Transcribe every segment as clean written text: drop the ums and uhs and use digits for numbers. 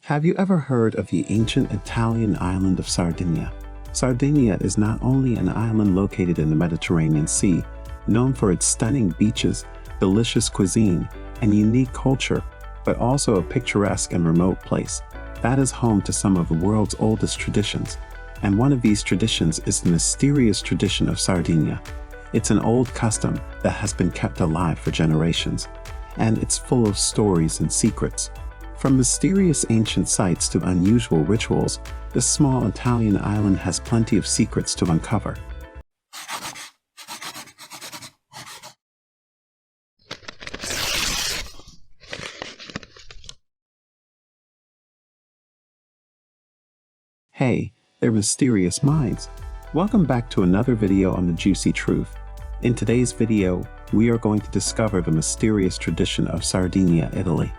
Have you ever heard of the ancient Italian island of Sardinia? Sardinia is not only an island located in the Mediterranean Sea, known for its stunning beaches, delicious cuisine, and unique culture, but also a picturesque and remote place that is home to some of the world's oldest traditions. And one of these traditions is the mysterious tradition of Sardinia. It's an old custom that has been kept alive for generations, and it's full of stories and secrets. From mysterious ancient sites to unusual rituals, this small Italian island has plenty of secrets to uncover. Hey, they're mysterious minds. Welcome back to another video on the juicy truth. In today's video, we are going to discover the mysterious tradition of Sardinia, Italy.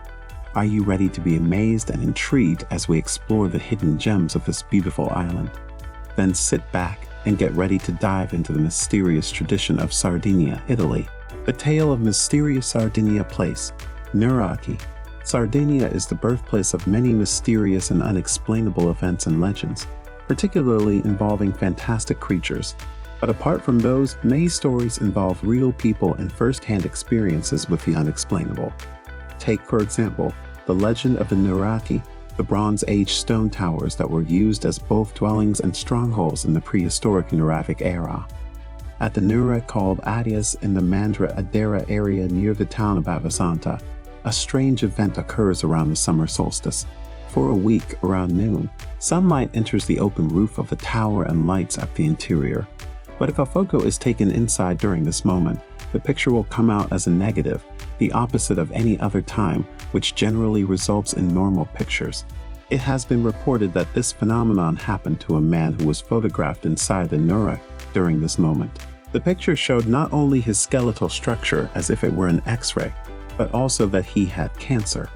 Are you ready to be amazed and intrigued as we explore the hidden gems of this beautiful island? Then sit back and get ready to dive into the mysterious tradition of Sardinia, Italy. The tale of mysterious Sardinia place, Nuraghi. Sardinia is the birthplace of many mysterious and unexplainable events and legends, particularly involving fantastic creatures. But apart from those, many stories involve real people and first-hand experiences with the unexplainable. Take, for example, the legend of the Nuraghi, the Bronze Age stone towers that were used as both dwellings and strongholds in the prehistoric Nuraghic era. At the Nuraghi called Adias in the Mandra Adera area near the town of Avasanta, a strange event occurs around the summer solstice. For a week, around noon, sunlight enters the open roof of the tower and lights up the interior. But if a photo is taken inside during this moment, the picture will come out as a negative, the opposite of any other time, which generally results in normal pictures. It has been reported that this phenomenon happened to a man who was photographed inside the Nuraghi during this moment. The picture showed not only his skeletal structure as if it were an X-ray, but also that he had cancer.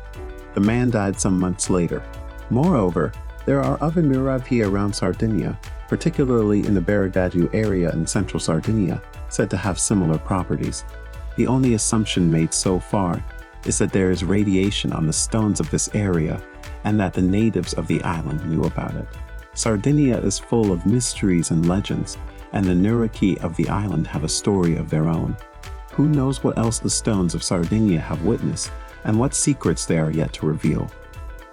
The man died some months later. Moreover, there are other Nuraghi around Sardinia, particularly in the Baragadu area in central Sardinia, said to have similar properties. The only assumption made so far is that there is radiation on the stones of this area and that the natives of the island knew about it. Sardinia is full of mysteries and legends, and the Nuraghi of the island have a story of their own. Who knows what else the stones of Sardinia have witnessed and what secrets they are yet to reveal.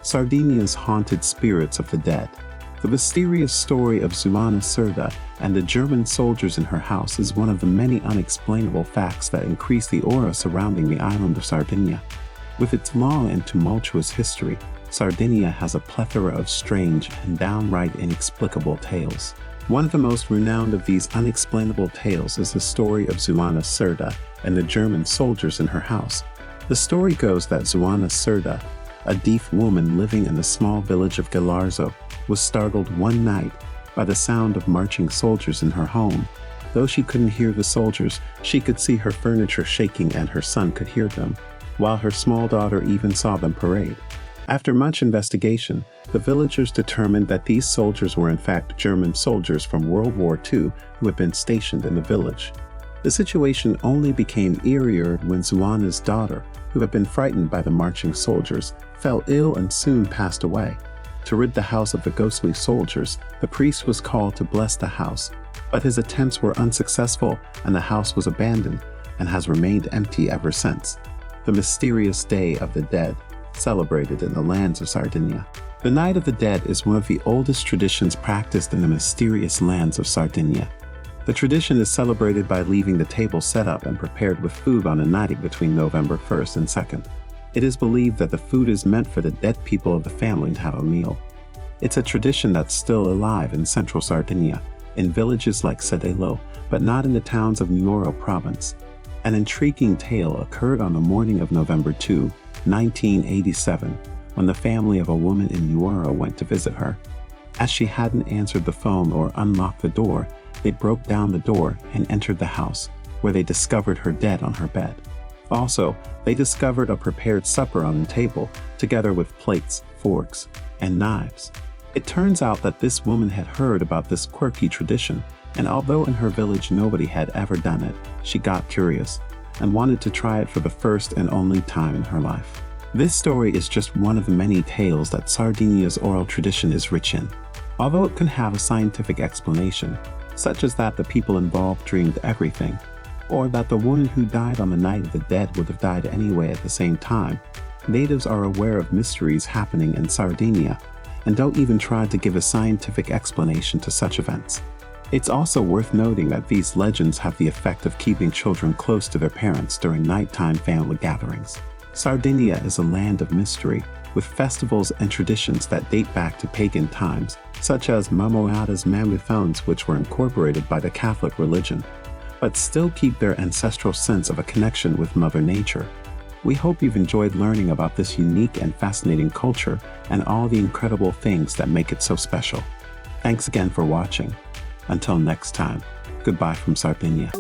Sardinia's haunted spirits of the dead. The mysterious story of Zuana Serda and the German soldiers in her house is one of the many unexplainable facts that increase the aura surrounding the island of Sardinia. With its long and tumultuous history, Sardinia has a plethora of strange and downright inexplicable tales. One of the most renowned of these unexplainable tales is the story of Zuana Serda and the German soldiers in her house. The story goes that Zuana Serda, a deaf woman living in the small village of Galarzo, was startled one night by the sound of marching soldiers in her home. Though she couldn't hear the soldiers, she could see her furniture shaking and her son could hear them, while her small daughter even saw them parade. After much investigation, the villagers determined that these soldiers were in fact German soldiers from World War II who had been stationed in the village. The situation only became eerier when Zuana's daughter, who had been frightened by the marching soldiers, fell ill and soon passed away. To rid the house of the ghostly soldiers, the priest was called to bless the house, but his attempts were unsuccessful and the house was abandoned and has remained empty ever since. The mysterious Day of the Dead, celebrated in the lands of Sardinia. The Night of the Dead is one of the oldest traditions practiced in the mysterious lands of Sardinia. The tradition is celebrated by leaving the table set up and prepared with food on a night between November 1st and 2nd. It is believed that the food is meant for the dead people of the family to have a meal. It's a tradition that's still alive in central Sardinia, in villages like Sedelo, but not in the towns of Nuoro province. An intriguing tale occurred on the morning of November 2, 1987, when the family of a woman in Nuoro went to visit her. As she hadn't answered the phone or unlocked the door, they broke down the door and entered the house, where they discovered her dead on her bed. Also, they discovered a prepared supper on the table, together with plates, forks, and knives. It turns out that this woman had heard about this quirky tradition, and although in her village nobody had ever done it, she got curious and wanted to try it for the first and only time in her life. This story is just one of the many tales that Sardinia's oral tradition is rich in. Although it can have a scientific explanation, such as that the people involved dreamed everything, or that the woman who died on the night of the dead would have died anyway at the same time, natives are aware of mysteries happening in Sardinia and don't even try to give a scientific explanation to such events. It's also worth noting that these legends have the effect of keeping children close to their parents during nighttime family gatherings. Sardinia is a land of mystery, with festivals and traditions that date back to pagan times, such as Marmoradas Mamuthons, which were incorporated by the Catholic religion, but still keep their ancestral sense of a connection with Mother Nature. We hope you've enjoyed learning about this unique and fascinating culture and all the incredible things that make it so special. Thanks again for watching. Until next time, goodbye from Sardinia.